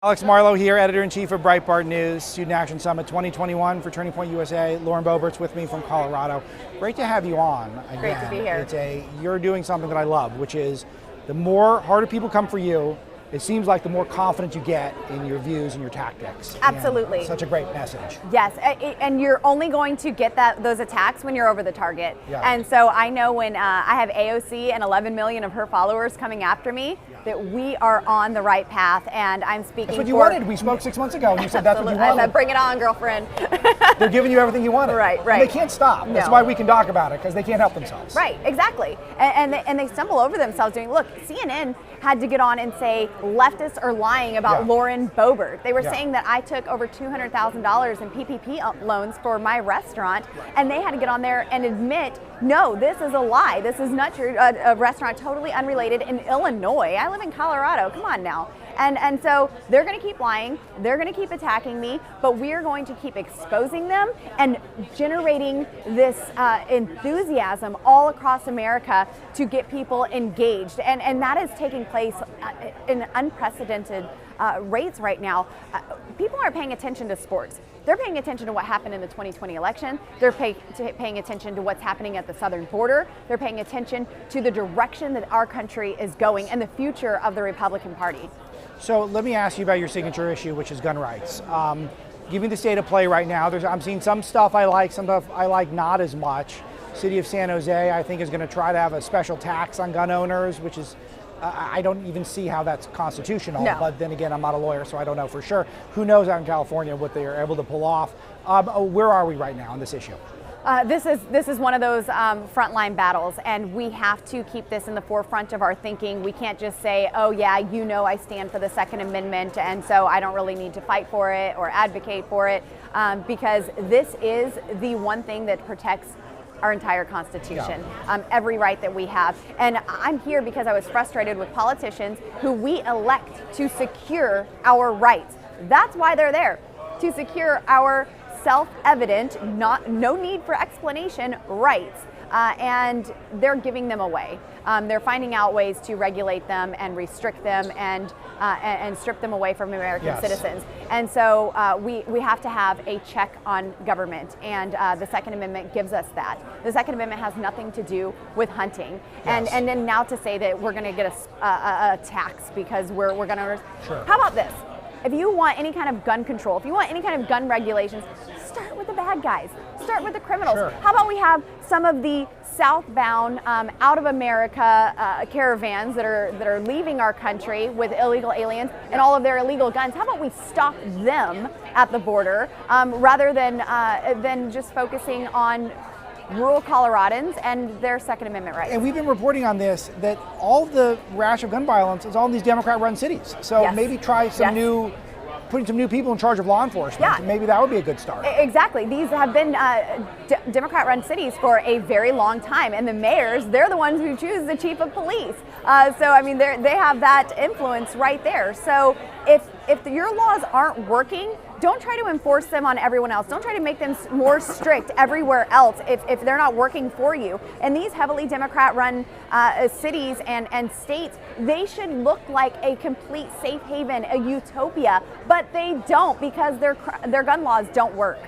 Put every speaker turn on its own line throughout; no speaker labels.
Alex Marlow here, Editor-in-Chief of Breitbart News, Student Action Summit 2021 for Turning Point USA. Lauren Boebert's with me from Colorado. Great to have you on again.
Great to be here.
You're doing something that I love, which is the more harder people come for you, it seems like the more confident you get in your views and your tactics.
Absolutely.
And such a great message.
Yes, and you're only going to get those attacks when you're over the target.
Yeah.
And so I know when I have AOC and 11 million of her followers coming after me, that we are on the right path, and I'm speaking
That's what you wanted. We spoke 6 months ago, and you said that's what you wanted.
I said, bring it on, girlfriend.
They're giving you everything you wanted.
Right.
And they can't stop.
No.
That's why we can talk about it, because they can't help themselves.
Right, exactly. And they stumble over themselves doing, look, CNN had to get on and say leftists are lying about Lauren Boebert. They were saying that I took over $200,000 in PPP loans for my restaurant, and they had to get on there and admit, no, this is a lie. This is not true. A restaurant totally unrelated in Illinois. I live in Colorado. Come on now. And so they're going to keep lying. They're going to keep attacking me, but we're going to keep exposing them and generating this enthusiasm all across America to get people engaged. And that is taking place in unprecedented rates right now. People aren't paying attention to sports. They're paying attention to what happened in the 2020 election. They're paying attention to what's happening at the southern border. They're paying attention to the direction that our country is going and the future of the Republican Party.
So let me ask you about your signature issue, which is gun rights. Give me the state of play right now. I'm seeing some stuff I like, some stuff I like not as much. City of San Jose, I think, is going to try to have a special tax on gun owners, which is, I don't even see how that's constitutional.
No.
But then again, I'm not a lawyer, so I don't know for sure. Who knows out in California what they are able to pull off. Where are we right now on this issue?
This is one of those frontline battles, and we have to keep this in the forefront of our thinking. We can't just say, oh yeah, you know I stand for the Second Amendment, and so I don't really need to fight for it or advocate for it, because this is the one thing that protects our entire Constitution, every right that we have. And I'm here because I was frustrated with politicians who we elect to secure our rights. That's why they're there, to secure our self-evident, no need for explanation rights, and they're giving them away. They're finding out ways to regulate them and restrict them and strip them away from American citizens. And so we have to have a check on government, and the Second Amendment gives us that. The Second Amendment has nothing to do with hunting, and then now to say that we're going to get a tax because we're going to.
Sure.
How about this? If you want any kind of gun control, if you want any kind of gun regulations, start with the bad guys. Start with the criminals.
Sure.
How about we have some of the southbound, out of America caravans that are leaving our country with illegal aliens and all of their illegal guns? How about we stop them at the border rather than just focusing on rural Coloradans and their Second Amendment rights?
And we've been reporting on this, that all the rash of gun violence is all in these Democrat-run cities. So maybe try some putting some new people in charge of law enforcement.
Yeah.
Maybe that would be a good start.
Exactly. These have been Democrat-run cities for a very long time, and the mayors, they're the ones who choose the chief of police. So I mean, they have that influence right there. So if your laws aren't working, don't try to enforce them on everyone else. Don't try to make them more strict everywhere else if they're not working for you. And these heavily Democrat-run cities and states, they should look like a complete safe haven, a utopia, but they don't, because their gun laws don't work.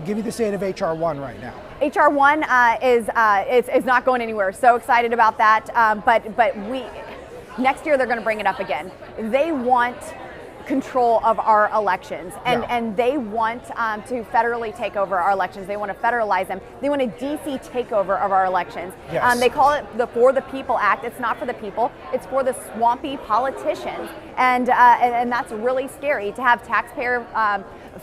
Give me the state of HR 1 right now.
HR 1 is not going anywhere. So excited about that. But next year they're going to bring it up again. They want control of our elections, and they want to federally take over our elections. They want to federalize them. They want a DC takeover of our elections.
Yes.
They call it the For the People Act. It's not for the people. It's for the swampy politicians, and that's really scary to have taxpayer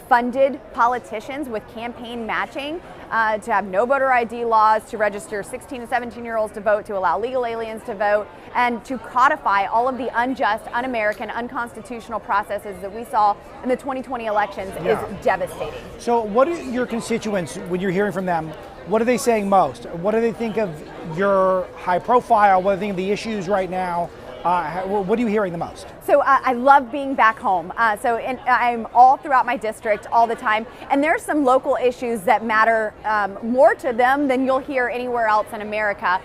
funded politicians with campaign matching, to have no voter ID laws, to register 16 to 17-year-olds to vote, to allow legal aliens to vote, and to codify all of the unjust, un-American, unconstitutional processes that we saw in the 2020 elections is devastating.
So what are your constituents, when you're hearing from them, what are they saying most? What do they think of your high profile? What do they think of the issues right now? What are you hearing the most?
So I love being back home. I'm all throughout my district all the time, and there's some local issues that matter more to them than you'll hear anywhere else in America.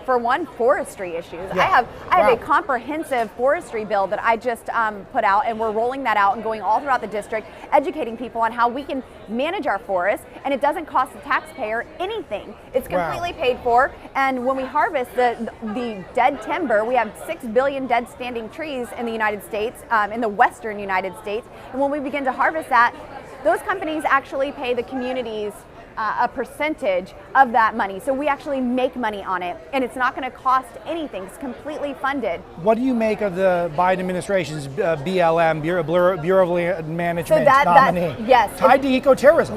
for one, forestry issues.
Yeah.
I have
Wow.
a comprehensive forestry bill that I just put out, and we're rolling that out and going all throughout the district, educating people on how we can manage our forests, and it doesn't cost the taxpayer anything. It's completely paid for, and when we harvest the dead timber, we have 6 billion dead standing trees in the United States, in the western United States, and when we begin to harvest that, those companies actually pay the communities a percentage of that money. So we actually make money on it, and it's not going to cost anything. It's completely funded.
What do you make of the Biden administration's BLM, Bureau of Land Management nominee?
Yes.
Tied to eco-terrorism.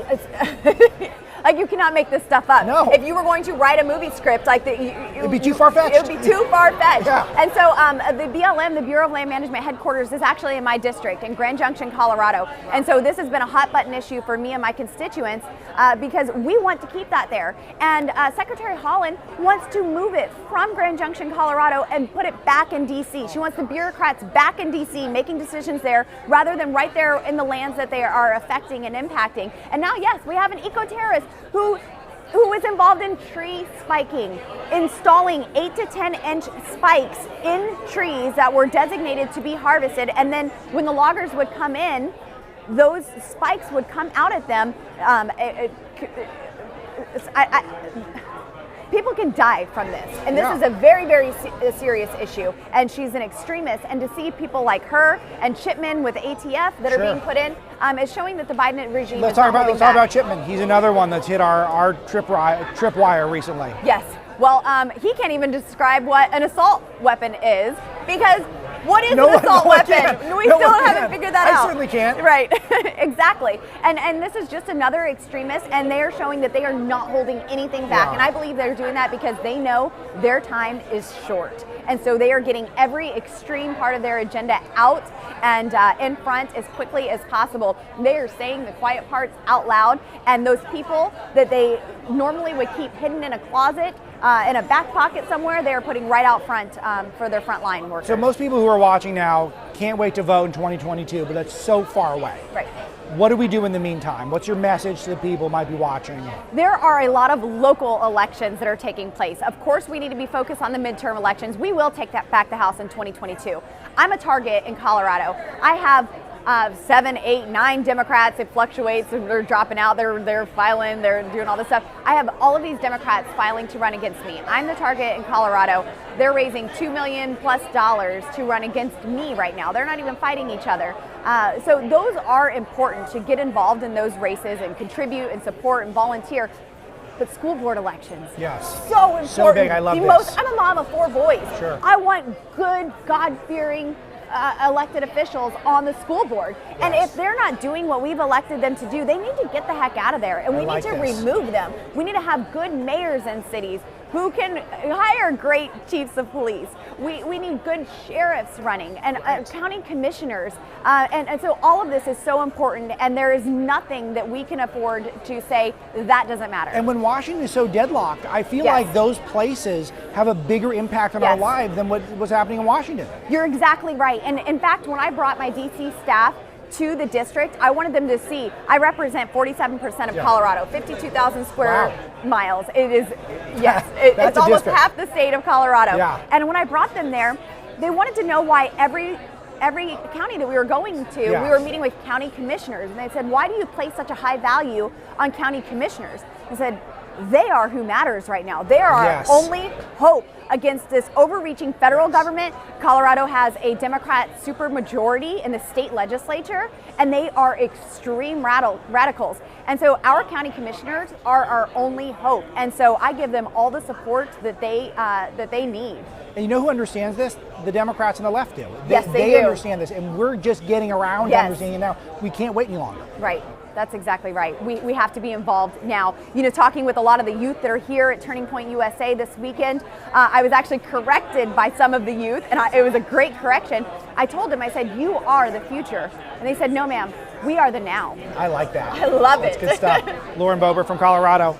Like, you cannot make this stuff up.
No.
If you were going to write a movie script, like
it'd be too far-fetched.
It would be too far-fetched.
Yeah.
And so the BLM, the Bureau of Land Management headquarters, is actually in my district in Grand Junction, Colorado. And so this has been a hot button issue for me and my constituents because we want to keep that there. And Secretary Haaland wants to move it from Grand Junction, Colorado, and put it back in D.C. She wants the bureaucrats back in D.C. making decisions there rather than right there in the lands that they are affecting and impacting. And now, yes, we have an eco-terrorist who is involved in tree spiking, installing 8 to 10 inch spikes in trees that were designated to be harvested, and then when the loggers would come in, those spikes would come out at them. People can die from this, and this is a very, very serious issue, and she's an extremist, and to see people like her and Chipman with ATF that are being put in is showing that the Biden regime
Let's talk about Chipman. He's another one that's hit our tripwire recently.
Yes. Well, he can't even describe what an assault weapon is, because what is an assault weapon? We still haven't figured that out.
I certainly can't.
Right, exactly. And this is just another extremist, and they are showing that they are not holding anything back. Yeah. And I believe they're doing that because they know their time is short. And so they are getting every extreme part of their agenda out and in front as quickly as possible. They are saying the quiet parts out loud, and those people that they normally would keep hidden in a closet, in a back pocket somewhere, they are putting right out front for their frontline workers.
So most people who are watching now can't wait to vote in 2022, but that's so far away.
Right.
What do we do in the meantime? What's your message to the people who might be watching?
There are a lot of local elections that are taking place. Of course, we need to be focused on the midterm elections. We will take that back the House in 2022. I'm a target in Colorado. I have 7, 8, 9 Democrats. It fluctuates. They're dropping out. They're filing. They're doing all this stuff. I have all of these Democrats filing to run against me. I'm the target in Colorado. They're raising $2 million+ to run against me right now. They're not even fighting each other. So those are important to get involved in those races and contribute and support and volunteer. But school board elections,
yes,
so important.
So big. I love this.
I'm a mom of 4 boys.
Sure.
I want good, God-fearing elected officials on the school board.
Yes.
And if they're not doing what we've elected them to do, they need to get the heck out of there. And we need to remove them. We need to have good mayors in cities who can hire great chiefs of police. We need good sheriffs running and county commissioners. And so all of this is so important, and there is nothing that we can afford to say that doesn't matter.
And when Washington is so deadlocked, I feel like those places have a bigger impact on our lives than what was happening in Washington.
You're exactly right. And in fact, when I brought my DC staff to the district, I wanted them to see I represent 47% of Colorado, 52,000 square miles. It is, it's almost half the state of Colorado.
Yeah.
And when I brought them there, they wanted to know why every county that we were going to, we were meeting with county commissioners. And they said, why do you place such a high value on county commissioners? I said, they are who matters right now. They are our only hope against this overreaching federal government. Colorado has a Democrat supermajority in the state legislature, and they are extreme radicals. And so our county commissioners are our only hope. And so I give them all the support that they need.
And you know who understands this? The Democrats and the left do.
Yes, they
do.
do.
Understand this, and we're just getting around to understanding it now. We can't wait any longer.
Right. That's exactly right. We have to be involved now. You know, talking with a lot of the youth that are here at Turning Point USA this weekend, I was actually corrected by some of the youth, and it was a great correction. I told them, I said, you are the future. And they said, no, ma'am, we are the now.
I like that.
I love it.
That's good stuff. Lauren Boebert from Colorado.